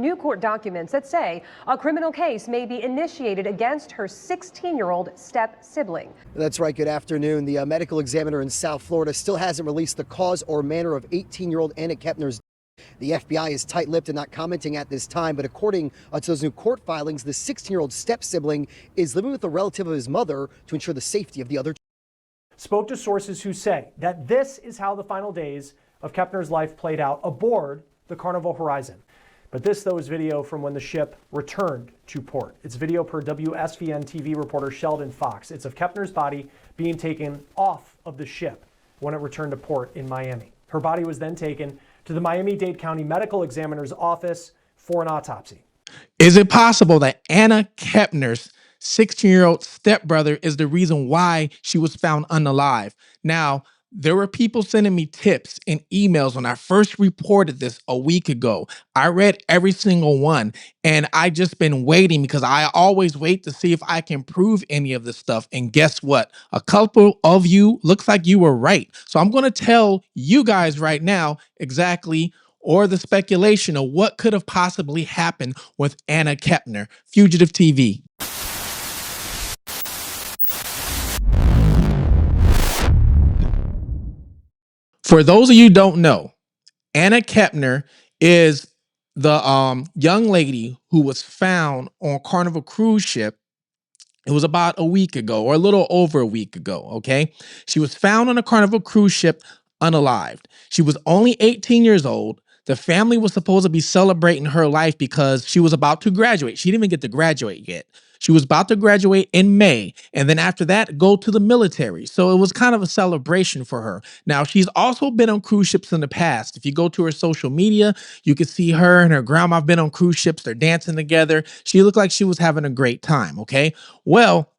new court documents that say a criminal case may be initiated against her 16-year-old step-sibling. That's right. Good afternoon. The medical examiner in South Florida still hasn't released the cause or manner of 18-year-old Anna Kepner's. The FBI is tight-lipped and not commenting at this time, but according to those new court filings, the 16-year-old step-sibling is living with a relative of his mother to ensure the safety of the other. Spoke to sources who say that this is how the final days of Kepner's life played out aboard the Carnival Horizon. But this, though, is video from when the ship returned to port. It's video per WSVN TV reporter Sheldon Fox. It's of Kepner's body being taken off of the ship when it returned to port in Miami. Her body was then taken to the Miami-Dade County Medical Examiner's office for an autopsy. Is it possible that Anna Kepner's 16-year-old stepbrother is the reason why she was found unalive? Now, there were people sending me tips and emails when I first reported this a week ago. I read every single one, and I just been waiting because I always wait to see if I can prove any of this stuff. And guess what? A couple of you looks like you were right. So I'm going to tell you guys right now exactly, or the speculation of what could have possibly happened with Anna Kepner. Fugitive TV. For those of you who don't know, Anna Kepner is the young lady who was found on Carnival Cruise ship. It was about a week ago, or a little over a week ago, okay? She was found on a Carnival Cruise ship unalived. She was only 18 years old. The family was supposed to be celebrating her life because she was about to graduate. She didn't even get to graduate yet. She was about to graduate in May, and then after that, go to the military. So it was kind of a celebration for her. Now, she's also been on cruise ships in the past. If you go to her social media, you can see her and her grandma have been on cruise ships. They're dancing together. She looked like she was having a great time, okay? Well,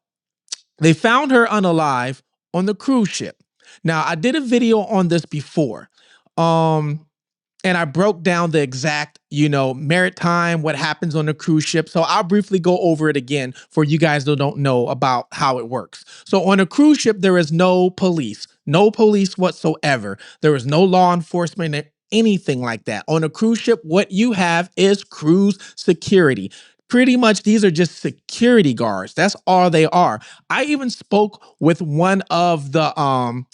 they found her unalive on the cruise ship. Now, I did a video on this before. And I broke down the exact, maritime, what happens on the cruise ship. So I'll briefly go over it again for you guys that don't know about how it works. So on a cruise ship, there is no police whatsoever. There is no law enforcement or anything like that. On a cruise ship, what you have is cruise security. Pretty much, these are just security guards. That's all they are. I even spoke with one of the,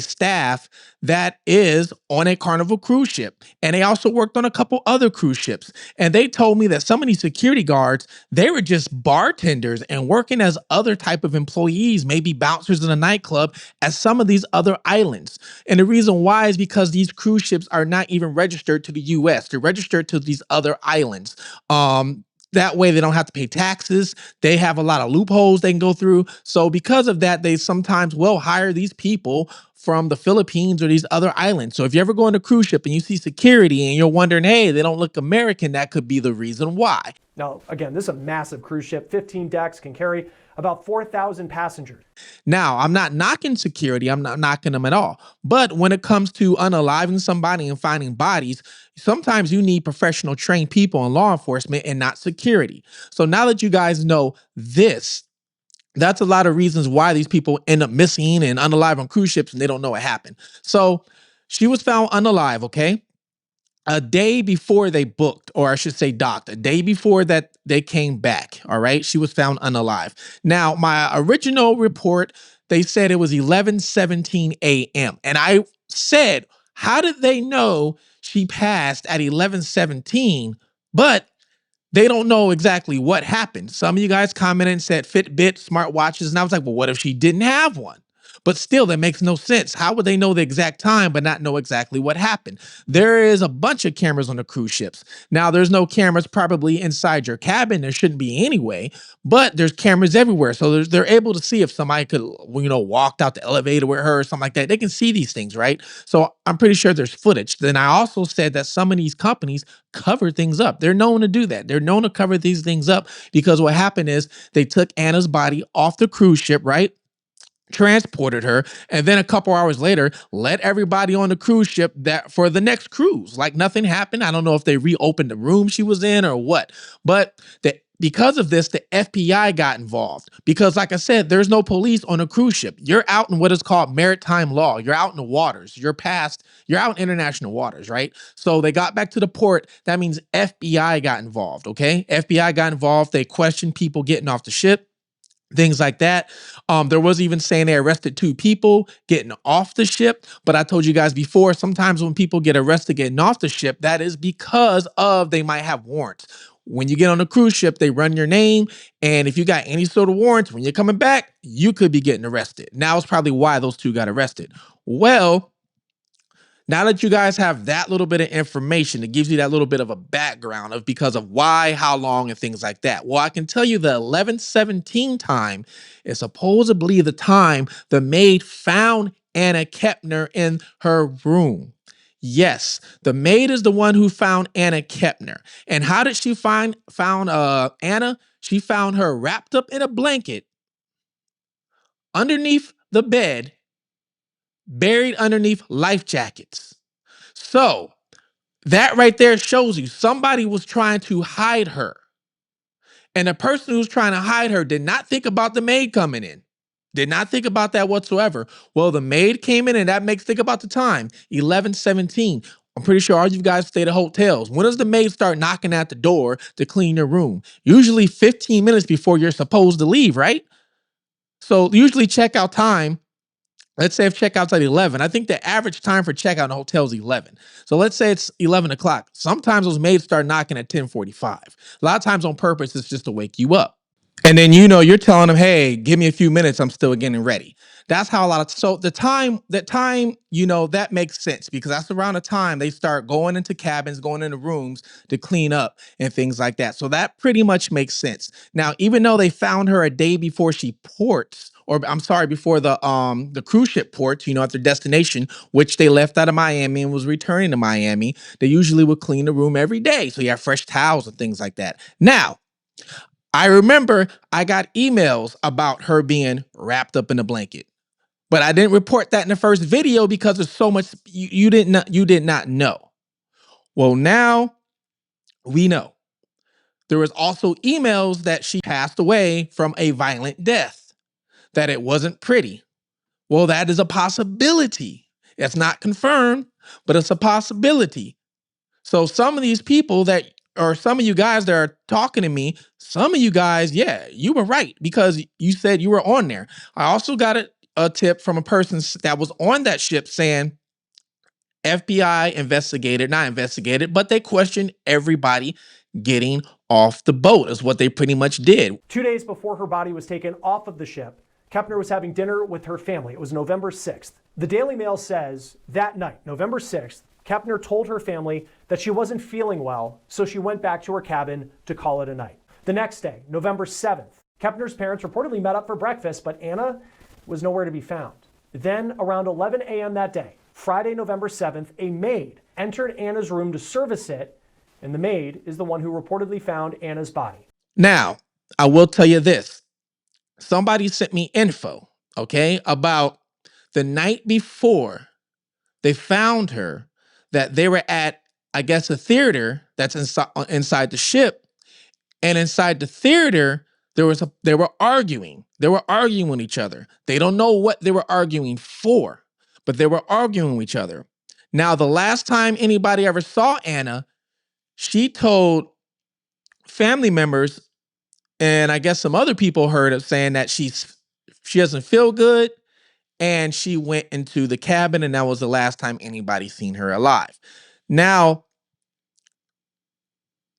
staff that is on a Carnival cruise ship. And they also worked on a couple other cruise ships. And they told me that some of these security guards, they were just bartenders and working as other type of employees, maybe bouncers in a nightclub at some of these other islands. And the reason why is because these cruise ships are not even registered to the US. They're registered to these other islands. That way they don't have to pay taxes. They have a lot of loopholes they can go through. So because of that, they sometimes will hire these people from the Philippines or these other islands. So if you ever go on a cruise ship and you see security and you're wondering, hey, they don't look American, that could be the reason why. Now, again, this is a massive cruise ship. 15 decks, can carry about 4,000 passengers. Now, I'm not knocking security. I'm not knocking them at all. But when it comes to unaliving somebody and finding bodies, sometimes you need professional trained people in law enforcement and not security. So now that you guys know this, that's a lot of reasons why these people end up missing and unalive on cruise ships and they don't know what happened. So she was found unalive, okay? A day before they booked, or I should say docked, a day before that they came back, all right? She was found unalive. Now, my original report, they said it was 11:17 a.m. And I said, how did they know she passed at 11:17, but they don't know exactly what happened? Some of you guys commented and said Fitbit, smartwatches, and I was like, well, what if she didn't have one? But still, that makes no sense. How would they know the exact time but not know exactly what happened? There is a bunch of cameras on the cruise ships. Now, there's no cameras probably inside your cabin. There shouldn't be anyway, but there's cameras everywhere. So they're able to see if somebody could, walked out the elevator with her or something like that. They can see these things, right? So I'm pretty sure there's footage. Then I also said that some of these companies cover things up. They're known to do that. They're known to cover these things up because what happened is they took Anna's body off the cruise ship, right? Transported her, and then a couple hours later let everybody on the cruise ship that for the next cruise like nothing happened. I don't know if they reopened the room she was in or what, but because of this, the FBI got involved because, like I said, there's no police on a cruise ship. You're out in what is called maritime law. You're out in the waters. You're out in international waters, right? So they got back to the port. That means FBI got involved, okay? FBI got involved. They questioned people getting off the ship, things like that. There was even saying they arrested 2 people getting off the ship. But I told you guys before, sometimes when people get arrested getting off the ship, that is because of they might have warrants. When you get on a cruise ship, they run your name. And if you got any sort of warrants, when you're coming back, you could be getting arrested. Now it's probably why those 2 got arrested. Well, now that you guys have that little bit of information, it gives you that little bit of a background of because of why, how long, and things like that. Well, I can tell you the 11:17 time is supposedly the time the maid found Anna Kepner in her room. Yes, the maid is the one who found Anna Kepner. And how did she found Anna? She found her wrapped up in a blanket underneath the bed, buried underneath life jackets. So that right there shows you somebody was trying to hide her. And the person who was trying to hide her did not think about the maid coming in. Did not think about that whatsoever. Well, the maid came in, and that makes think about the time, 11:17. I'm pretty sure all you guys stayed at hotels. When does the maid start knocking at the door to clean your room? Usually 15 minutes before you're supposed to leave, right? So usually checkout time, let's say if checkout's at 11, I think the average time for checkout in a hotel is 11. So let's say it's 11 o'clock. Sometimes those maids start knocking at 10:45. A lot of times on purpose, it's just to wake you up. And then, you're telling them, hey, give me a few minutes. I'm still getting ready. That's how so that time, that makes sense because that's around the time they start going into cabins, going into rooms to clean up and things like that. So that pretty much makes sense. Now, even though they found her a day before she ports, or I'm sorry, before the cruise ship ports, at their destination, which they left out of Miami and was returning to Miami, they usually would clean the room every day. So you have fresh towels and things like that. Now, I remember I got emails about her being wrapped up in a blanket, but I didn't report that in the first video because there's so much you did not know. Well, now we know. There was also emails that she passed away from a violent death, that it wasn't pretty. Well, that is a possibility. It's not confirmed, but it's a possibility. So some of these people or some of you guys that are talking to me, some of you guys, yeah, you were right because you said you were on there. I also got a tip from a person that was on that ship saying FBI not investigated, but they questioned everybody getting off the boat is what they pretty much did. 2 days before her body was taken off of the ship, Kepner was having dinner with her family. It was November 6th. The Daily Mail says that night, November 6th, Kepner told her family that she wasn't feeling well, so she went back to her cabin to call it a night. The next day, November 7th, Kepner's parents reportedly met up for breakfast, but Anna was nowhere to be found. Then, around 11 a.m. that day, Friday, November 7th, a maid entered Anna's room to service it, and the maid is the one who reportedly found Anna's body. Now, I will tell you this. Somebody sent me info, okay, about the night before they found her, that they were at, I guess, a theater that's inside the ship. And inside the theater, they were arguing. They were arguing with each other. They don't know what they were arguing for, but they were arguing with each other. Now, the last time anybody ever saw Anna, she told family members, and I guess some other people heard of saying that she doesn't feel good. And she went into the cabin, and that was the last time anybody seen her alive. Now,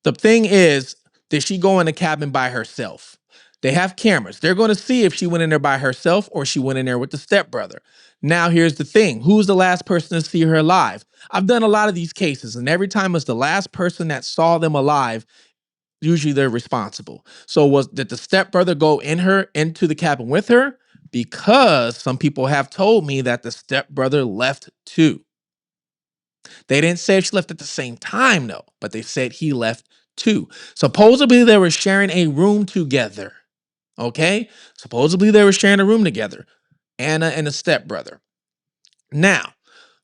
the thing is, did she go in the cabin by herself? They have cameras. They're going to see if she went in there by herself or she went in there with the stepbrother. Now, here's the thing. Who's the last person to see her alive? I've done a lot of these cases, and every time it's the last person that saw them alive, usually they're responsible. So did the stepbrother go into the cabin with her? Because some people have told me that the stepbrother left too. They didn't say if she left at the same time, though, but they said he left too. Supposedly, they were sharing a room together. Okay? Supposedly, they were sharing a room together. Anna and the stepbrother. Now,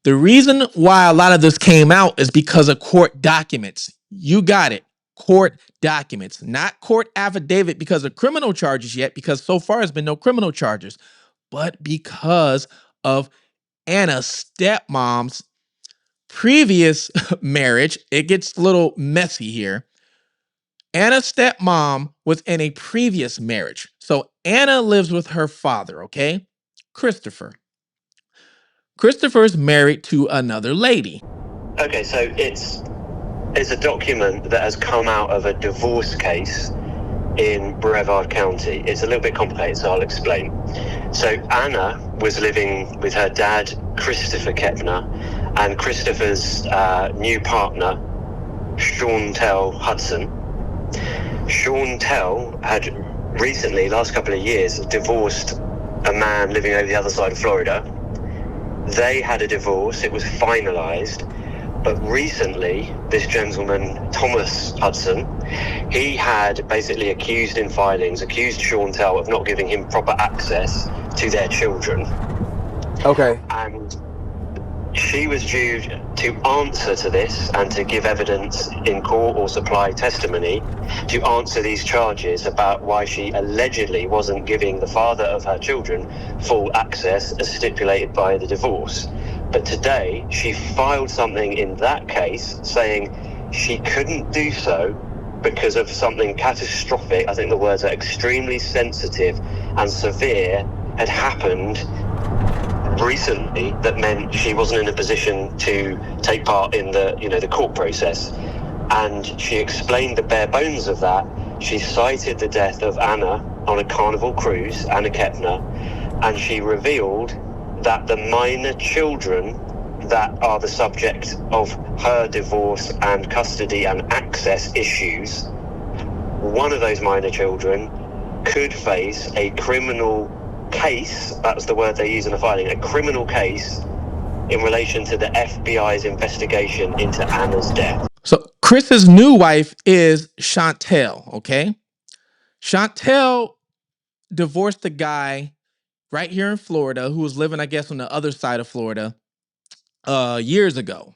the reason why a lot of this came out is because of court documents. You got it. Court documents, not court affidavit because of criminal charges yet, because so far there's been no criminal charges, but because of Anna's stepmom's previous marriage. It gets a little messy here. Anna's stepmom was in a previous marriage. So Anna lives with her father, okay? Christopher. Christopher's married to another lady. Okay, so it's a document that has come out of a divorce case in Brevard County. It's a little bit complicated, so I'll explain. So Anna was living with her dad, Christopher Kepner, and Christopher's new partner, Chantel Hudson. Chantel had recently, last couple of years, divorced a man living over the other side of Florida. They had a divorce, it was finalized, but recently this gentleman, Thomas Hudson, he had basically accused Chantel of not giving him proper access to their children. Okay. And she was due to answer to this and to give evidence in court or supply testimony to answer these charges about why she allegedly wasn't giving the father of her children full access as stipulated by the divorce. But today she filed something in that case saying she couldn't do so because of something catastrophic. I think the words are extremely sensitive and severe had happened recently that meant she wasn't in a position to take part in the court process. And she explained the bare bones of that. She cited the death of Anna on a Carnival Cruise, Anna Kepner, and she revealed that the minor children that are the subject of her divorce and custody and access issues, one of those minor children could face a criminal case, that's the word they use in the filing, a criminal case in relation to the FBI's investigation into Anna's death. So Chris's new wife is Chantel, okay? Chantel divorced the guy right here in Florida who was living, I guess, on the other side of Florida years ago.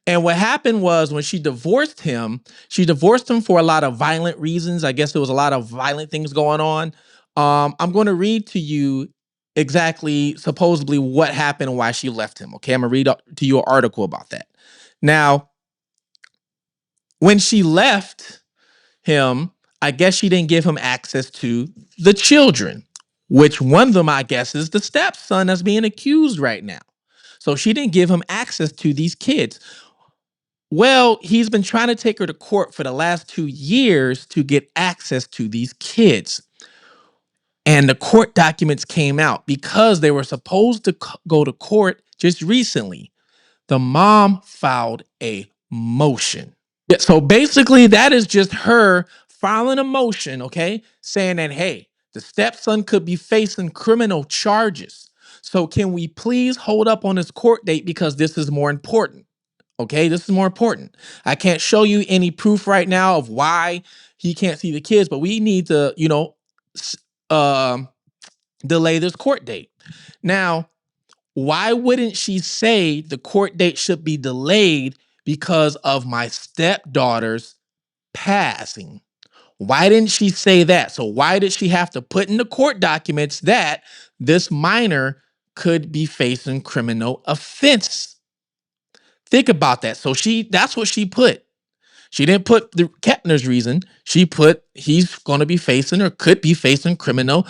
And what happened was when she divorced him for a lot of violent reasons. I guess there was a lot of violent things going on. I'm going to read to you exactly, supposedly, what happened and why she left him. Okay, I'm going to read to you an article about that. Now, when she left him, I guess she didn't give him access to the children, which one of them, I guess, is the stepson that's being accused right now. So she didn't give him access to these kids. Well, he's been trying to take her to court for the last 2 years to get access to these kids. And the court documents came out because they were supposed to go to court just recently. The mom filed a motion. Yeah, so basically, that is just her filing a motion, okay, saying that, hey, the stepson could be facing criminal charges. So can we please hold up on this court date because this is more important? Okay, this is more important. I can't show you any proof right now of why he can't see the kids, but we need to, delay this court date. Now, why wouldn't she say the court date should be delayed because of my stepdaughter's passing? Why didn't she say that? So why did she have to put in the court documents that this minor could be facing criminal offense? Think about that. So that's what she put. She didn't put the Kepner's reason. She put he's going to be facing or could be facing criminal,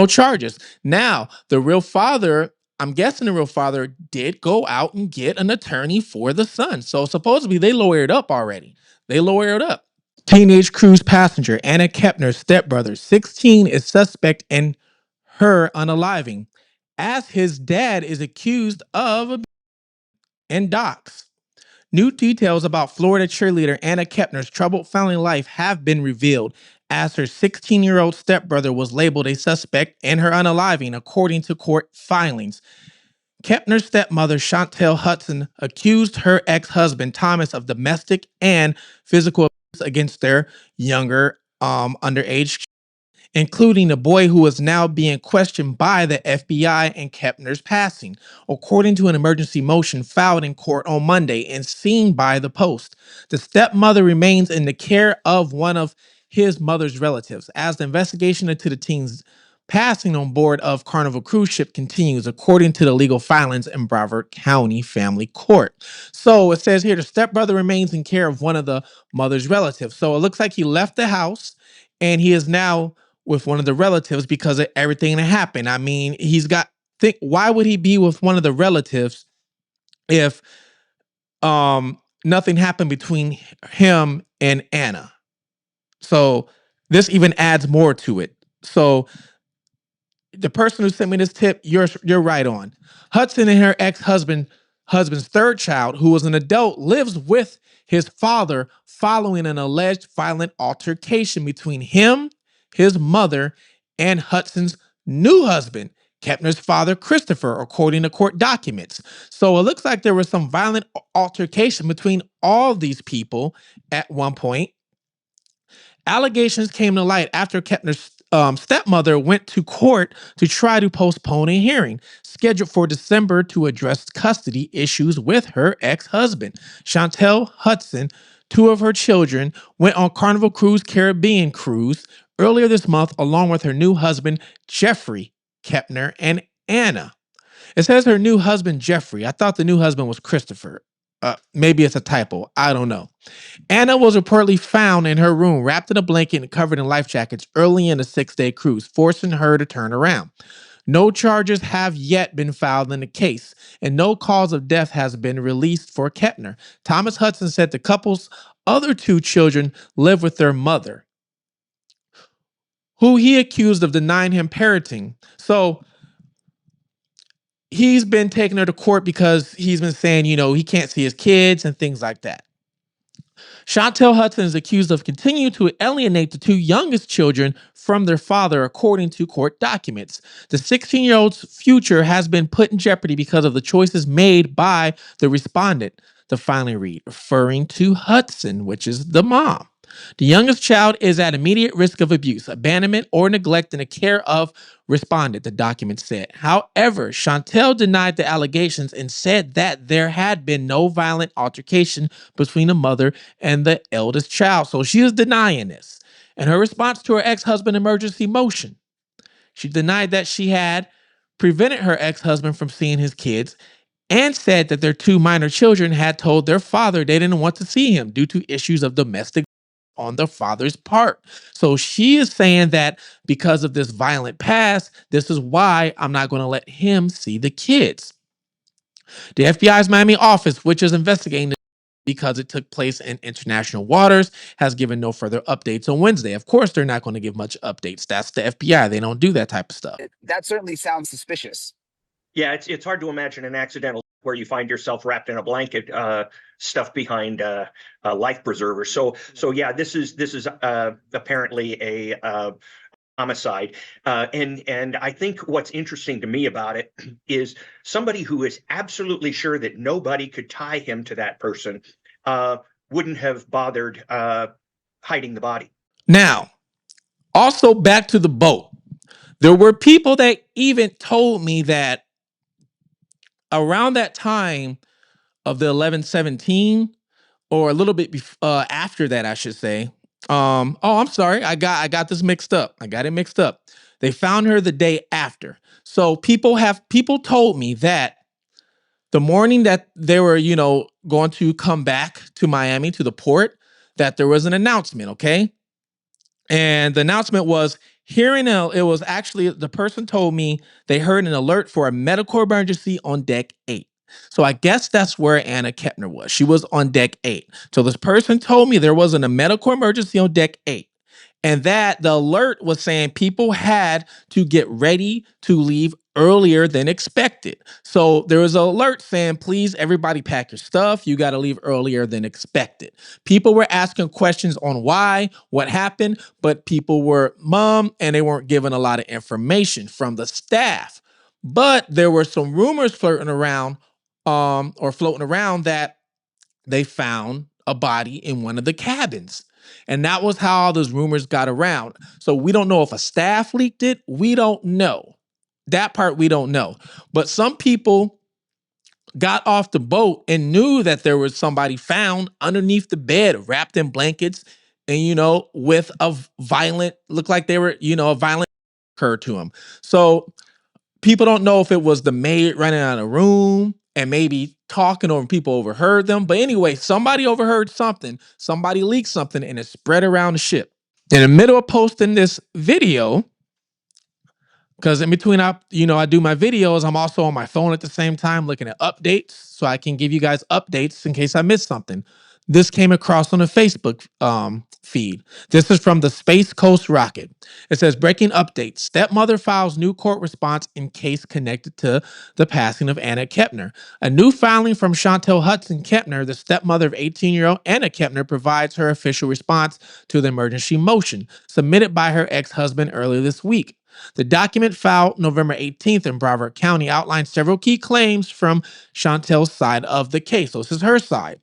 charges. Now, the real father, I'm guessing the real father did go out and get an attorney for the son. So supposedly they lawyered up already. They lawyered up. Teenage cruise passenger Anna Kepner's stepbrother, 16, is suspect in her unaliving, as his dad is accused of in docks. New details about Florida cheerleader Anna Kepner's troubled family life have been revealed, as her 16-year-old stepbrother was labeled a suspect in her unaliving, according to court filings. Kepner's stepmother, Chantel Hudson, accused her ex-husband, Thomas, of domestic and physical abuse against their younger underage. including the boy who is now being questioned by the FBI and Kepner's passing, according to an emergency motion filed in court on Monday and seen by the Post. The stepmother remains in the care of one of his mother's relatives as the investigation into the teen's passing on board of Carnival Cruise ship continues, according to the legal filings in Broward County Family Court. So it says here the stepbrother remains in care of one of the mother's relatives. So it looks like he left the house and he is now with one of the relatives because of everything that happened. I mean, why would he be with one of the relatives if nothing happened between him and Anna? So this even adds more to it. So the person who sent me this tip, you're right on. Hudson and her husband's third child, who was an adult, lives with his father following an alleged violent altercation between him, his mother, and Hudson's new husband, Kepner's father, Christopher, according to court documents. So it looks like there was some violent altercation between all these people at one point. Allegations came to light after Kepner's stepmother went to court to try to postpone a hearing scheduled for December to address custody issues with her ex-husband. Chantel Hudson, two of her children, went on Carnival Cruise Caribbean cruise earlier this month along with her new husband, Jeffrey Kepner, and Anna. It says her new husband, Jeffrey. I thought the new husband was Christopher. Maybe it's a typo. I don't know. Anna was reportedly found in her room, wrapped in a blanket and covered in life jackets early in the 6-day cruise, forcing her to turn around. No charges have yet been filed in the case, and no cause of death has been released for Kepner. Thomas Hudson said the couple's other two children live with their mother, who he accused of denying him parenting. So he's been taking her to court because he's been saying, he can't see his kids and things like that. Chantel Hudson is accused of continuing to alienate the two youngest children from their father, according to court documents. The 16-year-old's future has been put in jeopardy because of the choices made by the respondent, the filing read, referring to Hudson, which is the mom. The youngest child is at immediate risk of abuse, abandonment, or neglect in the care of respondent, the document said. However, Chantel denied the allegations and said that there had been no violent altercation between the mother and the eldest child. So she is denying this. In her response to her ex-husband emergency motion, she denied that she had prevented her ex-husband from seeing his kids and said that their two minor children had told their father they didn't want to see him due to issues of domestic on the father's part. So she is saying that because of this violent past, this is why I'm not going to let him see the kids. The FBI's Miami office, which is investigating because it took place in international waters, has given no further updates on Wednesday. Of course, they're not going to give much updates. That's the FBI. They don't do that type of stuff. That certainly sounds suspicious. Yeah, it's hard to imagine an accidental where you find yourself wrapped in a blanket, stuffed behind a life preserver. So yeah, this is apparently a homicide, and I think what's interesting to me about it is somebody who is absolutely sure that nobody could tie him to that person wouldn't have bothered hiding the body. Now, also back to the boat. There were people that even told me that around that time of the 11/17, or a little bit after that, I should say. I'm sorry, I got this mixed up. I got it mixed up. They found her the day after. So people told me that the morning that they were, going to come back to Miami to the port, that there was an announcement, okay? And the announcement was it was actually, the person told me they heard an alert for a medical emergency on deck 8. So I guess that's where Anna Kepner was. She was on deck 8. So this person told me there wasn't a medical emergency on deck 8. And that the alert was saying people had to get ready to leave earlier than expected. So there was an alert saying, please, everybody pack your stuff. You got to leave earlier than expected. People were asking questions on why, what happened, but people were mum and they weren't given a lot of information from the staff. But there were some rumors floating around that they found a body in one of the cabins. And that was how all those rumors got around. So we don't know if a staff leaked it. We don't know. That part we don't know. But some people got off the boat and knew that there was somebody found underneath the bed, wrapped in blankets, and with a violent, looked like they were, a violent occurred to him. So people don't know if it was the maid running out of the room and maybe talking over, people overheard them. But anyway, somebody overheard something, somebody leaked something, and it spread around the ship. In the middle of posting this video, because in between I do my videos, I'm also on my phone at the same time looking at updates so I can give you guys updates in case I missed something. This came across on a Facebook feed. This is from the Space Coast Rocket. It says, breaking update. Stepmother files new court response in case connected to the passing of Anna Kepner. A new filing from Chantel Hudson Kepner, the stepmother of 18-year-old Anna Kepner, provides her official response to the emergency motion submitted by her ex-husband earlier this week. The document filed November 18th in Broward County outlines several key claims from Chantel's side of the case. So this is her side,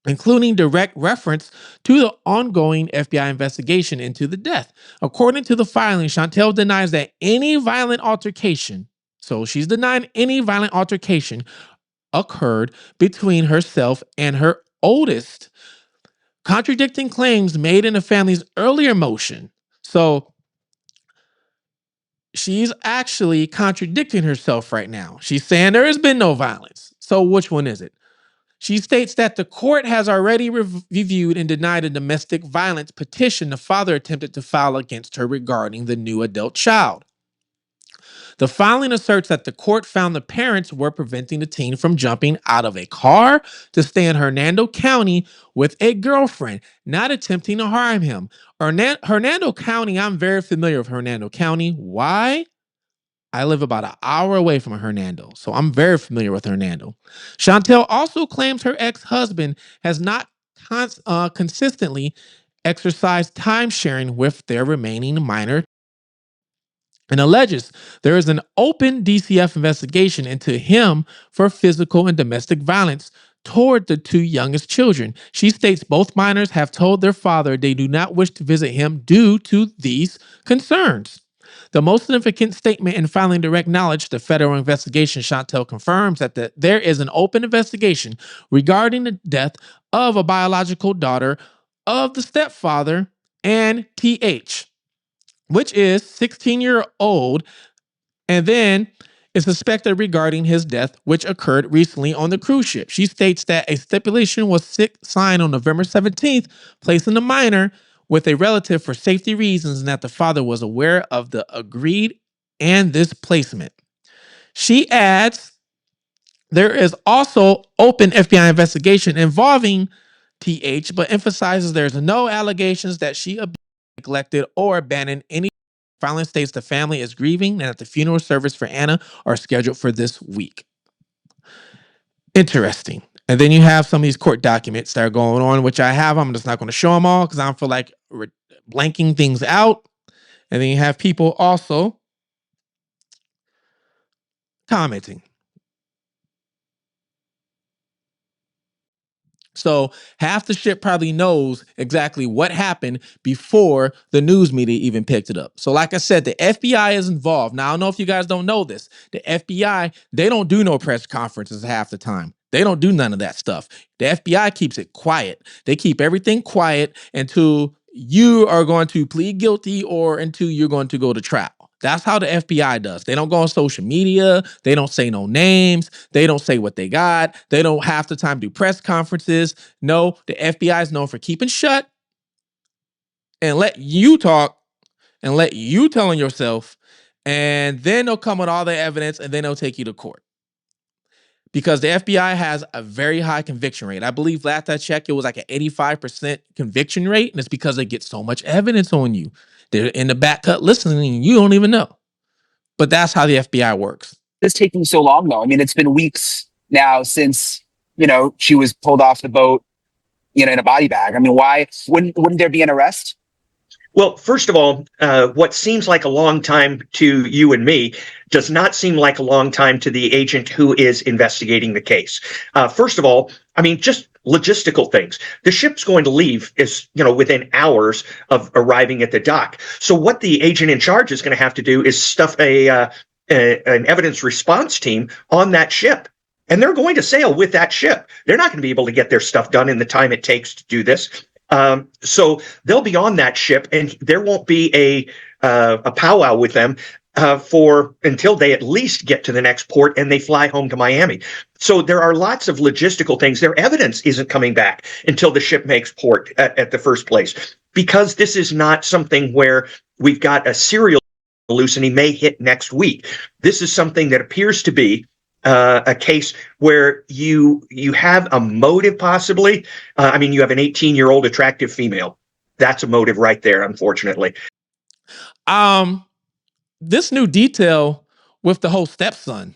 including direct reference to the ongoing FBI investigation into the death. According to the filing, Chantel denies that any violent altercation, so she's denying any violent altercation occurred between herself and her oldest, contradicting claims made in the family's earlier motion. So she's actually contradicting herself right now. She's saying there has been no violence. So which one is it? She states that the court has already reviewed and denied a domestic violence petition the father attempted to file against her regarding the new adult child. The filing asserts that the court found the parents were preventing the teen from jumping out of a car to stay in Hernando County with a girlfriend, not attempting to harm him. Hernando County, I'm very familiar with Hernando County. Why? I live about an hour away from Hernando, so I'm very familiar with Hernando. Chantel also claims her ex-husband has not consistently exercised time sharing with their remaining minor and alleges there is an open DCF investigation into him for physical and domestic violence toward the two youngest children. She states both minors have told their father they do not wish to visit him due to these concerns. The most significant statement in filing direct knowledge, the federal investigation, Chantel confirms that there is an open investigation regarding the death of a biological daughter of the stepfather and TH, which is 16-year-old, and then is suspected regarding his death, which occurred recently on the cruise ship. She states that a stipulation was signed on November 17th, placing the minor with a relative for safety reasons, and that the father was aware of the agreed and this placement. She adds there is also open FBI investigation involving TH, but emphasizes there's no allegations that she neglected or abandoned any. Filing states the family is grieving and that the funeral service for Anna are scheduled for this week. Interesting. And then you have some of these court documents that are going on, which I have. I'm just not going to show them all because I don't feel like blanking things out. And then you have people also commenting. So half the ship probably knows exactly what happened before the news media even picked it up. So like I said, the FBI is involved. Now, I don't know if you guys don't know this. The FBI, they don't do no press conferences half the time. They don't do none of that stuff. The FBI keeps it quiet. They keep everything quiet until you are going to plead guilty or until you're going to go to trial. That's how the FBI does. They don't go on social media. They don't say no names. They don't say what they got. They don't half the time do press conferences. No, the FBI is known for keeping shut and let you talk and let you tell on yourself. And then they'll come with all the evidence and then they'll take you to court. Because the FBI has a very high conviction rate. I believe last I checked, it was like an 85% conviction rate. And it's because they get so much evidence on you. They're in the back cut listening and you don't even know. But that's how the FBI works. It's taking so long, though. I mean, it's been weeks now since, she was pulled off the boat, in a body bag. I mean, why wouldn't there be an arrest? Well, first of all, what seems like a long time to you and me does not seem like a long time to the agent who is investigating the case. First of all, I mean, just logistical things. The ship's going to leave within hours of arriving at the dock. So what the agent in charge is going to have to do is stuff an evidence response team on that ship. And they're going to sail with that ship. They're not going to be able to get their stuff done in the time it takes to do this. So they'll be on that ship, and there won't be a powwow with them for until they at least get to the next port and they fly home to Miami. So there are lots of logistical things. Their evidence isn't coming back until the ship makes port at the first place, because this is not something where we've got a serial loose and he may hit next week. This is something that appears to be a case where you have a motive, possibly. I mean, you have an 18-year-old attractive female. That's a motive right there, unfortunately. This new detail with the whole stepson,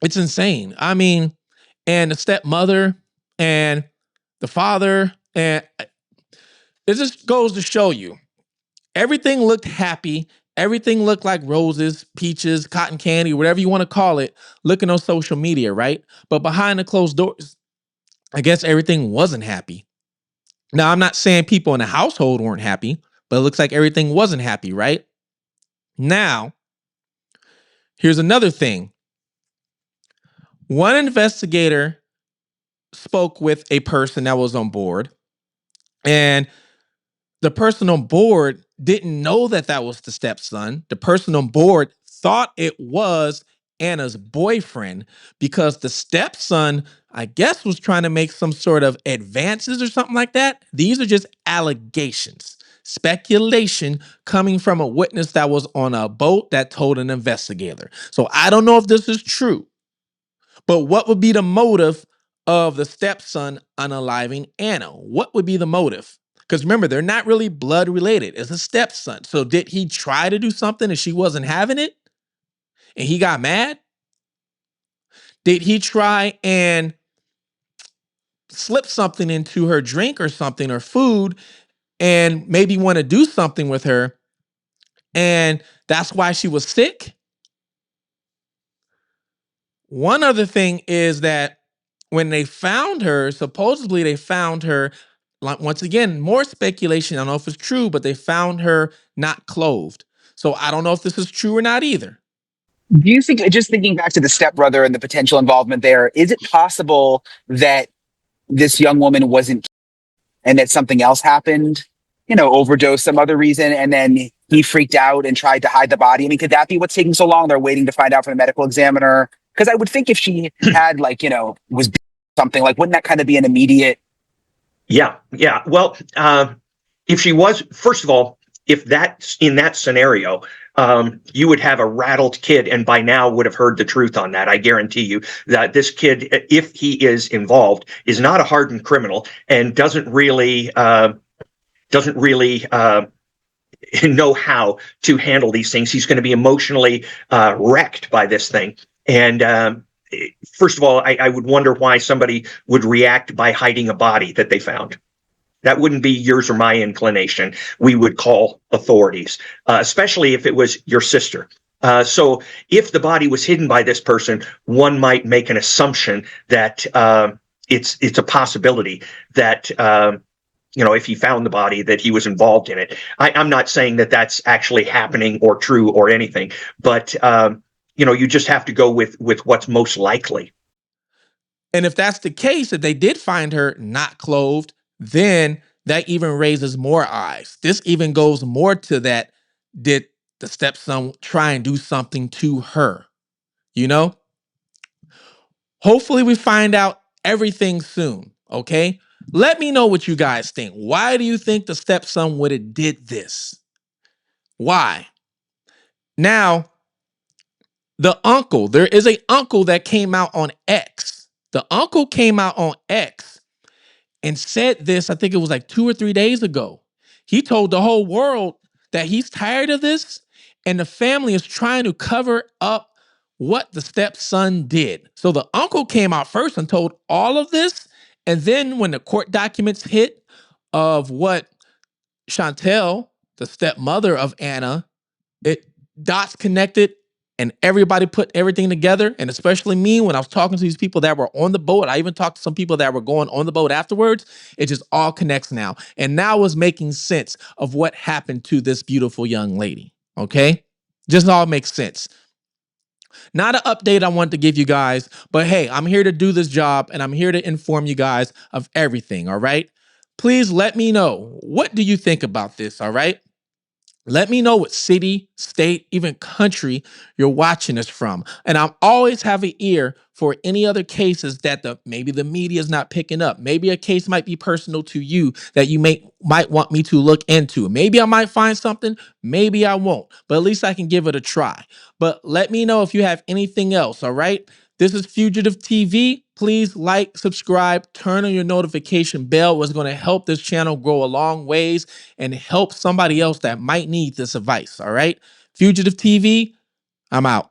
it's insane. I mean, and the stepmother and the father, and it just goes to show you everything looked happy. Everything looked like roses, peaches, cotton candy, whatever you want to call it, looking on social media, right? But behind the closed doors, I guess everything wasn't happy. Now, I'm not saying people in the household weren't happy, but it looks like everything wasn't happy, right? Now, here's another thing. One investigator spoke with a person that was on board, and the person on board didn't know that that was the stepson. The person on board thought it was Anna's boyfriend because the stepson, I guess, was trying to make some sort of advances or something like that. These are just allegations, speculation coming from a witness that was on a boat that told an investigator. So I don't know if this is true, but what would be the motive of the stepson unaliving Anna? What would be the motive? Because remember, they're not really blood related. It's a stepson. So did he try to do something and she wasn't having it? And he got mad? Did he try and slip something into her drink or something or food and maybe want to do something with her? And that's why she was sick? One other thing is that when they found her, supposedly they found her, like, once again, more speculation. I don't know if it's true, but they found her not clothed. So I don't know if this is true or not either. Do you think, just thinking back to the stepbrother and the potential involvement there, is it possible that this young woman wasn't, and that something else happened, overdose, some other reason, and then he freaked out and tried to hide the body? I mean, could that be what's taking so long? They're waiting to find out from the medical examiner? Because I would think if she had, was something, like, wouldn't that kind of be an immediate? Yeah. Well, if she was, first of all, if that's in that scenario, you would have a rattled kid, and by now would have heard the truth on that. I guarantee you that this kid, if he is involved, is not a hardened criminal and doesn't really know how to handle these things. He's going to be emotionally wrecked by this thing. And first of all, I would wonder why somebody would react by hiding a body that they found. That wouldn't be yours or my inclination. We would call authorities, especially if it was your sister. So if the body was hidden by this person, one might make an assumption that it's a possibility that if he found the body, that he was involved in it. I'm not saying that that's actually happening or true or anything, but you just have to go with what's most likely. And if that's the case, if they did find her not clothed, then that even raises more eyes. This even goes more to that. Did the stepson try and do something to her? Hopefully we find out everything soon, okay? Let me know what you guys think. Why do you think the stepson would have did this? Why? Now, the uncle, there is an uncle that came out on X. The uncle came out on X and said this, I think it was like 2 or 3 days ago. He told the whole world that he's tired of this and the family is trying to cover up what the stepson did. So the uncle came out first and told all of this. And then when the court documents hit of what Chantel the stepmother of Anna, dots connected and everybody put everything together. And especially me, when I was talking to these people that were on the boat, I even talked to some people that were going on the boat afterwards. It just all connects now. And now it's making sense of what happened to this beautiful young lady. Okay? Just all makes sense. Not an update I wanted to give you guys, but hey, I'm here to do this job and I'm here to inform you guys of everything. All right? Please let me know. What do you think about this? All right? Let me know what city, state, even country you're watching this from. And I'll always have an ear for any other cases that maybe the media is not picking up. Maybe a case might be personal to you that you might want me to look into. Maybe I might find something, maybe I won't, but at least I can give it a try. But let me know if you have anything else, all right? This is Fugitive TV. Please like, subscribe, turn on your notification bell. It's going to help this channel grow a long ways and help somebody else that might need this advice. All right. Fugitive TV, I'm out.